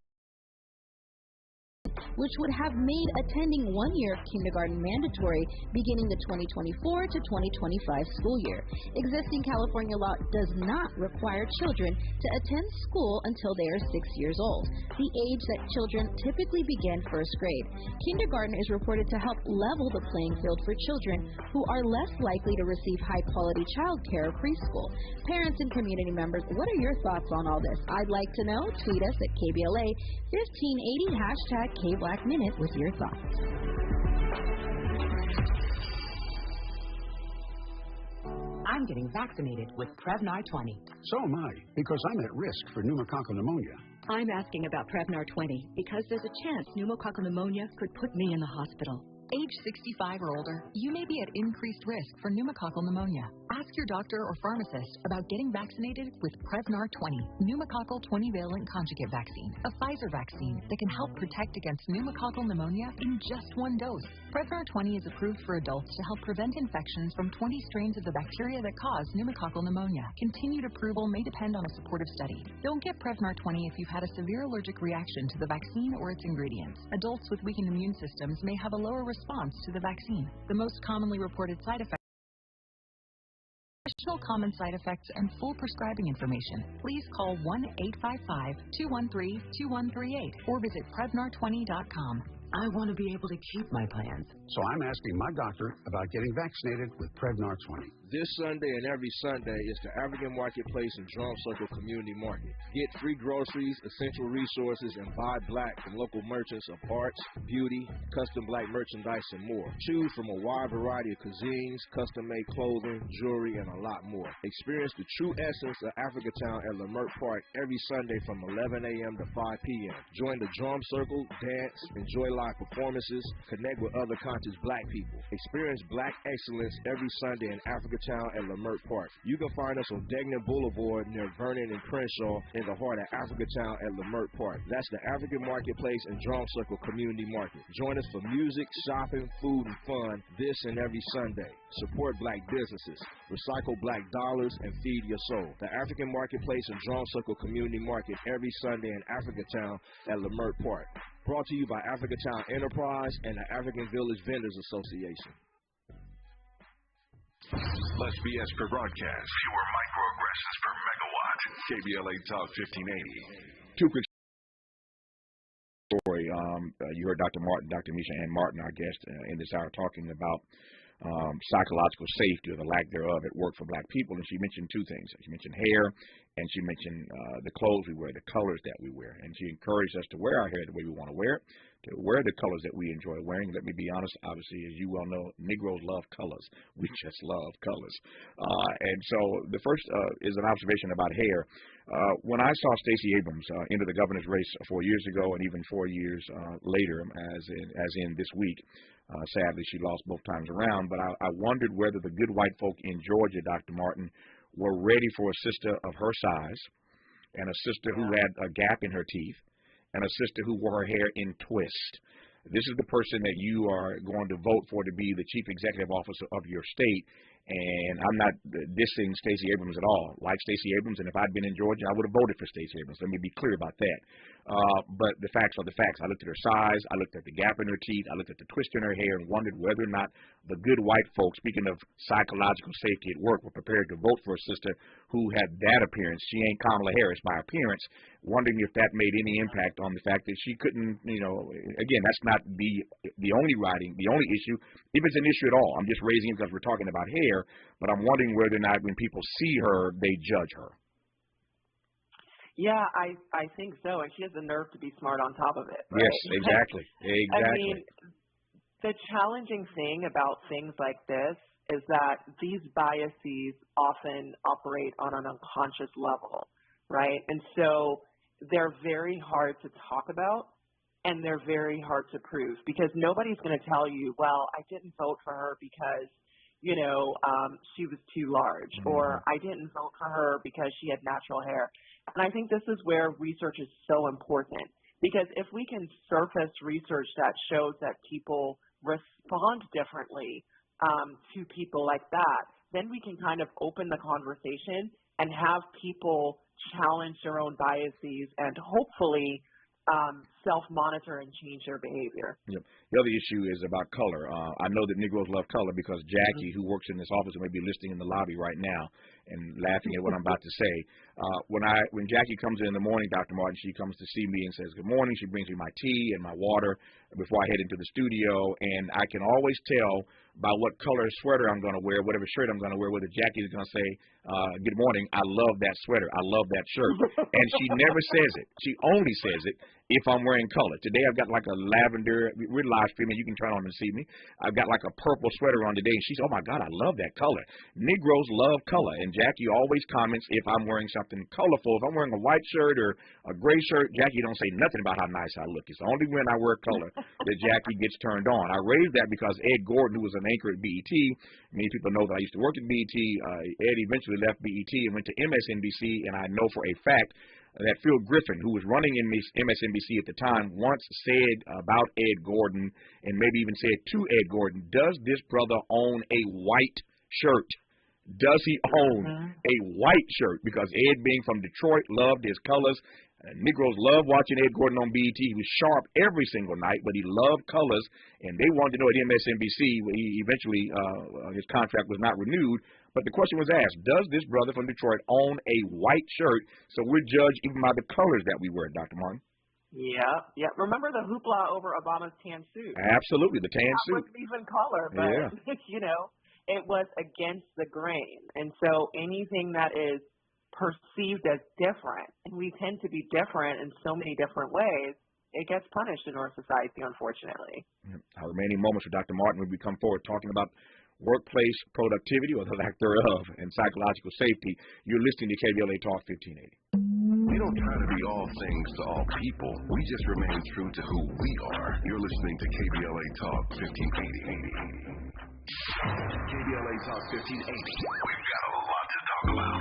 which would have made attending 1 year of kindergarten mandatory beginning the 2024 to 2025 school year. Existing California law does not require children to attend school until they are 6 years old, the age that children typically begin first grade. Kindergarten is reported to help level the playing field for children who are less likely to receive high-quality child care or preschool. Parents and community members, what are your thoughts on all this? I'd like to know. Tweet us at KBLA 1580 #KBlack Minute with your thoughts. I'm getting vaccinated with Prevnar 20. So am I, because I'm at risk for pneumococcal pneumonia. I'm asking about Prevnar 20 because there's a chance pneumococcal pneumonia could put me in the hospital. Age 65 or older, you may be at increased risk for pneumococcal pneumonia. Ask your doctor or pharmacist about getting vaccinated with Prevnar 20, pneumococcal 20-valent conjugate vaccine, a Pfizer vaccine that can help protect against pneumococcal pneumonia in just 1 dose. Prevnar 20 is approved for adults to help prevent infections from 20 strains of the bacteria that cause pneumococcal pneumonia. Continued approval may depend on a supportive study. Don't get Prevnar 20 if you've had a severe allergic reaction to the vaccine or its ingredients. Adults with weakened immune systems may have a lower response to the vaccine. The most commonly reported side effects. Additional common side effects and full prescribing information, please call 1-855-213-2138 or visit Prevnar20.com. I want to be able to keep my plans. So I'm asking my doctor about getting vaccinated with Prevnar 20. This Sunday and every Sunday is the African Marketplace and Drum Circle Community Market. Get free groceries, essential resources, and buy black from local merchants of arts, beauty, custom black merchandise, and more. Choose from a wide variety of cuisines, custom-made clothing, jewelry, and a lot more. Experience the true essence of Africatown at Lamert Park every Sunday from 11 a.m. to 5 p.m. Join the Drum Circle, dance, enjoy live performances, connect with other conscious black people. Experience black excellence every Sunday in Africatown Town at Lamert Park. You can find us on Degnan Boulevard near Vernon and Crenshaw in the heart of Africa Town at Lamert Park. That's the African Marketplace and Drum Circle Community Market. Join us for music, shopping, food, and fun this and every Sunday. Support black businesses, recycle black dollars, and feed your soul. The African Marketplace and Drum Circle Community Market every Sunday in Africa Town at Lamert Park. Brought to you by Africa Town Enterprise and the African Village Vendors Association. Less BS per broadcast. Fewer microaggressions per megawatt. KBLA Talk 1580. Two quick story. You heard Dr. Misha Ann Martin, our guest in this hour, talking about psychological safety or the lack thereof at work for black people, and she mentioned two things. She mentioned hair, and she mentioned the clothes we wear, the colors that we wear, and she encouraged us to wear our hair the way we want to wear it, to wear the colors that we enjoy wearing. Let me be honest, obviously, as you well know, Negroes love colors. We just love colors. And so the first is an observation about hair. When I saw Stacey Abrams enter the governor's race 4 years ago, and even 4 years later, as in this week, sadly, she lost both times around, but I wondered whether the good white folk in Georgia, Dr. Martin, were ready for a sister of her size, and a sister who had a gap in her teeth, and a sister who wore her hair in twist. This is the person that you are going to vote for to be the chief executive officer of your state. And I'm not dissing Stacey Abrams at all. Like Stacey Abrams, and if I'd been in Georgia, I would have voted for Stacey Abrams. Let me be clear about that. But the facts are the facts. I looked at her size, I looked at the gap in her teeth, I looked at the twist in her hair, and wondered whether or not the good white folks, speaking of psychological safety at work, were prepared to vote for a sister who had that appearance. She ain't Kamala Harris by appearance. Wondering if that made any impact on the fact that she couldn't, again, that's not the only issue. If it's an issue at all, I'm just raising it because we're talking about hair, but I'm wondering whether or not when people see her, they judge her. Yeah, I think so, and she has the nerve to be smart on top of it. Right? Yes, exactly. I mean, the challenging thing about things like this is that these biases often operate on an unconscious level, right? And so they're very hard to talk about, and they're very hard to prove, because nobody's going to tell you, well, I didn't vote for her because, she was too large, or I didn't vote for her because she had natural hair. And I think this is where research is so important, because if we can surface research that shows that people respond differently to people like that, then we can kind of open the conversation and have people challenge their own biases and hopefully self-monitor and change their behavior. Yep. The other issue is about color. I know that Negroes love color because Jackie, who works in this office, may be listening in the lobby right now and laughing at what I'm about to say. When Jackie comes in the morning, Dr. Martin, she comes to see me and says, good morning. She brings me my tea and my water before I head into the studio, and I can always tell by what color sweater I'm going to wear, whatever shirt I'm going to wear, whether Jackie is going to say, good morning, I love that sweater, I love that shirt. And she never says it. She only says it if I'm wearing color. Today I've got like a lavender, we're live streaming, you can turn on and see me. I've got like a purple sweater on today, and she says, oh my God, I love that color. Negroes love color, and Jackie always comments if I'm wearing something colorful. If I'm wearing a white shirt or a gray shirt, Jackie don't say nothing about how nice I look. It's only when I wear color that Jackie gets turned on. I raised that because Ed Gordon, who was an anchor at BET, many people know that I used to work at BET. Ed eventually left BET and went to MSNBC, and I know for a fact that Phil Griffin, who was running in MSNBC at the time, once said about Ed Gordon, and maybe even said to Ed Gordon, does this brother own a white shirt? Does he own a white shirt? Because Ed, being from Detroit, loved his colors. Negroes loved watching Ed Gordon on BET. He was sharp every single night, but he loved colors, and they wanted to know at MSNBC. He eventually, his contract was not renewed, but the question was asked, does this brother from Detroit own a white shirt? So we're judged even by the colors that we wear, Dr. Martin. Yeah. Remember the hoopla over Obama's tan suit? Absolutely, the tan suit. That wasn't even color, but, it was against the grain. And so anything that is perceived as different, and we tend to be different in so many different ways, it gets punished in our society, unfortunately. Our remaining moments with Dr. Martin, when we come forward talking about workplace productivity, or the lack thereof, and psychological safety. You're listening to KBLA Talk 1580. We don't try to be all things to all people. We just remain true to who we are. You're listening to KBLA Talk 1580. KBLA Talk 1580. We've got a lot to talk about.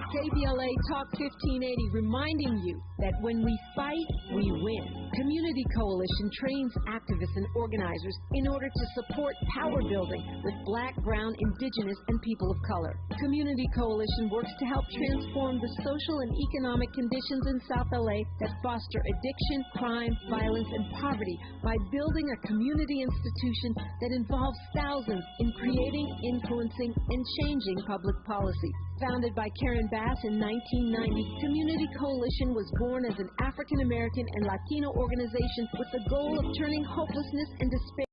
KBLA Talk 1580 reminding you that when we fight, we win. Community Coalition trains activists and organizers in order to support power building with Black, Brown, Indigenous, and people of color. Community Coalition works to help transform the social and economic conditions in South LA that foster addiction, crime, violence, and poverty by building a community institution that involves thousands in creating, influencing, and changing public policy. Founded by Karen Bass in 1990, Community Coalition was born as an African American and Latino organization with the goal of turning hopelessness and despair.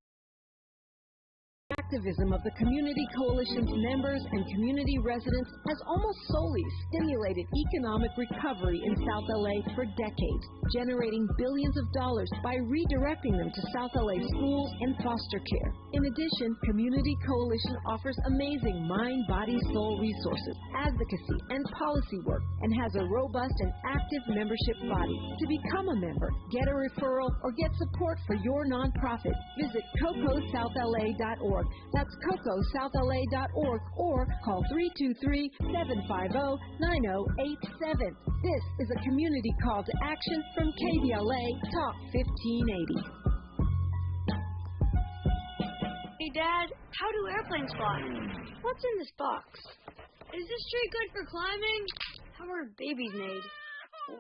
Activism of the Community Coalition's members and community residents has almost solely stimulated economic recovery in South LA for decades, generating billions of dollars by redirecting them to South LA schools and foster care. In addition, Community Coalition offers amazing mind, body, soul resources, advocacy, and policy work, and has a robust and active membership body. To become a member, get a referral, or get support for your nonprofit, visit CocoSouthLA.org. That's CocoSouthLA.org or call 323-750-9087. This is a community call to action from KBLA Talk 1580. Hey, Dad, how do airplanes fly? What's in this box? Is this tree good for climbing? How are babies made?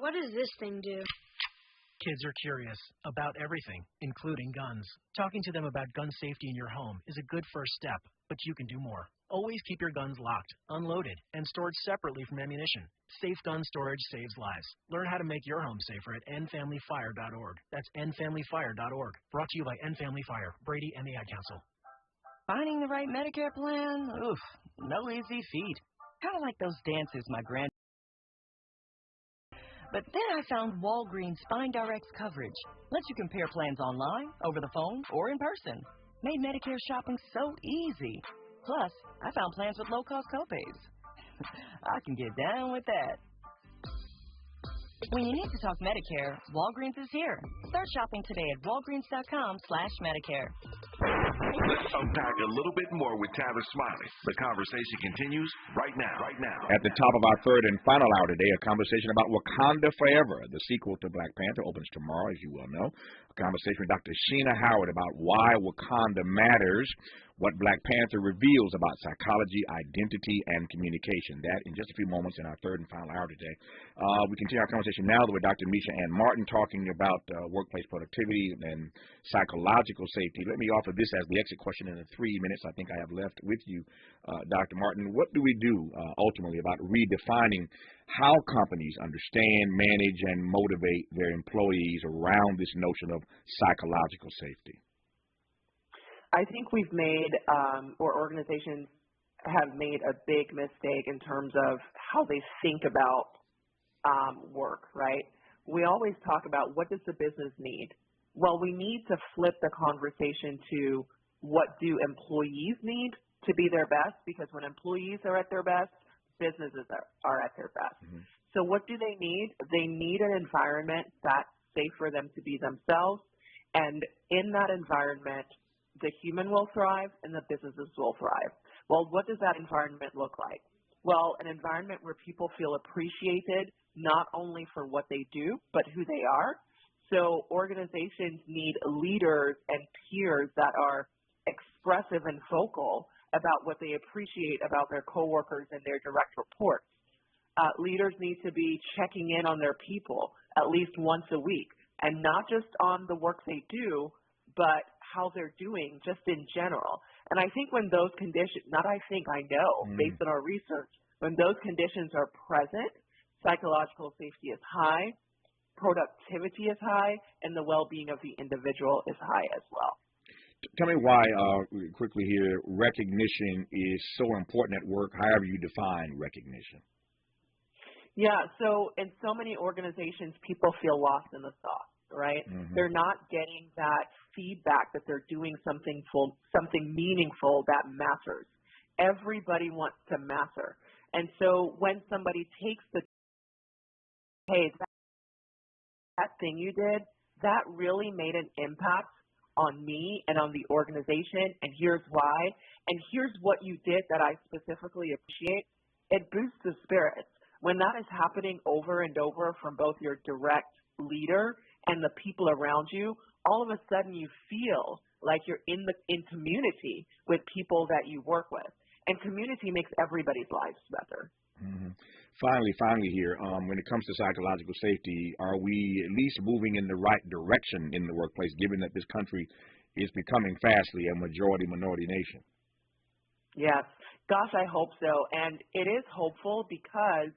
What does this thing do? Kids are curious about everything, including guns. Talking to them about gun safety in your home is a good first step, but you can do more. Always keep your guns locked, unloaded, and stored separately from ammunition. Safe gun storage saves lives. Learn how to make your home safer at endfamilyfire.org. That's endfamilyfire.org. Brought to you by End Family Fire, Brady, and the Ad Council. Finding the right Medicare plan? Oof, no easy feat. Kind of like those dances my grand. But then I found Walgreens Find Direct's coverage. Lets you compare plans online, over the phone, or in person. Made Medicare shopping so easy. Plus, I found plans with low-cost copays. I can get down with that. When you need to talk Medicare, Walgreens is here. Start shopping today at walgreens.com/Medicare. Let's unpack a little bit more with Tavis Smiley. The conversation continues right now. At the top of our third and final hour today, a conversation about Wakanda Forever. The sequel to Black Panther opens tomorrow, as you well know. A conversation with Dr. Sheena Howard about why Wakanda matters, what Black Panther reveals about psychology, identity, and communication. That in just a few moments in our third and final hour today. We continue our conversation now with Dr. Misha Ann Martin talking about workplace productivity and psychological safety. Let me offer this as the exit question in the 3 minutes I think I have left with you, Dr. Martin. What do we do ultimately about redefining how companies understand, manage, and motivate their employees around this notion of psychological safety? I think we've made, or organizations have made a big mistake in terms of how they think about work, right? We always talk about what does the business need? Well, we need to flip the conversation to what do employees need to be their best, because when employees are at their best, businesses are at their best. Mm-hmm. So what do they need? They need an environment that's safe for them to be themselves, and in that environment, the human will thrive and the businesses will thrive. Well, what does that environment look like? Well, an environment where people feel appreciated not only for what they do, but who they are. So organizations need leaders and peers that are expressive and vocal about what they appreciate about their coworkers and their direct reports. Leaders need to be checking in on their people at least once a week, and not just on the work they do, but how they're doing just in general. And I think when those conditions, I know, based on our research, when those conditions are present, psychological safety is high, productivity is high, and the well-being of the individual is high as well. Tell me why, quickly here, recognition is so important at work, however you define recognition. Yeah, so in so many organizations, people feel lost in the sauce, right? Mm-hmm. They're not getting that feedback that they're doing something meaningful that matters. Everybody wants to matter. And so when somebody takes hey, that thing you did, that really made an impact on me and on the organization, and here's why, and here's what you did that I specifically appreciate, it boosts the spirits. When that is happening over and over from both your direct leader and the people around you, all of a sudden you feel like you're in community with people that you work with. And community makes everybody's lives better. Mm-hmm. Finally here, when it comes to psychological safety, are we at least moving in the right direction in the workplace, given that this country is becoming fastly a majority-minority nation? Yes. Gosh, I hope so. And it is hopeful because,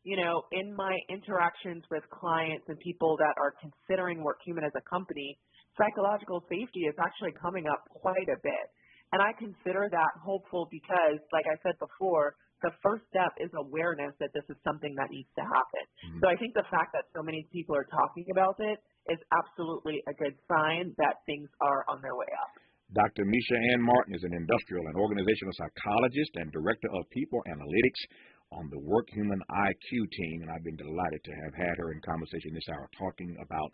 you know, in my interactions with clients and people that are considering WorkHuman as a company, psychological safety is actually coming up quite a bit. And I consider that hopeful because, like I said before, the first step is awareness that this is something that needs to happen. So I think the fact that so many people are talking about it is absolutely a good sign that things are on their way up. Dr. Misha Ann Martin is an industrial and organizational psychologist and director of people analytics on the WorkHuman IQ team, and I've been delighted to have had her in conversation this hour talking about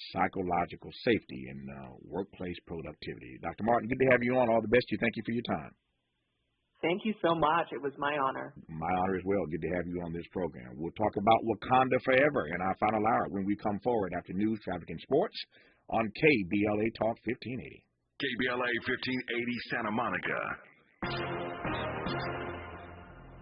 psychological safety and workplace productivity. Dr. Martin, good to have you on. All the best to you. Thank you for your time. Thank you so much. It was my honor. My honor as well. Good to have you on this program. We'll talk about Wakanda Forever in our final hour when we come forward after news, traffic, and sports on KBLA Talk 1580. KBLA 1580 Santa Monica.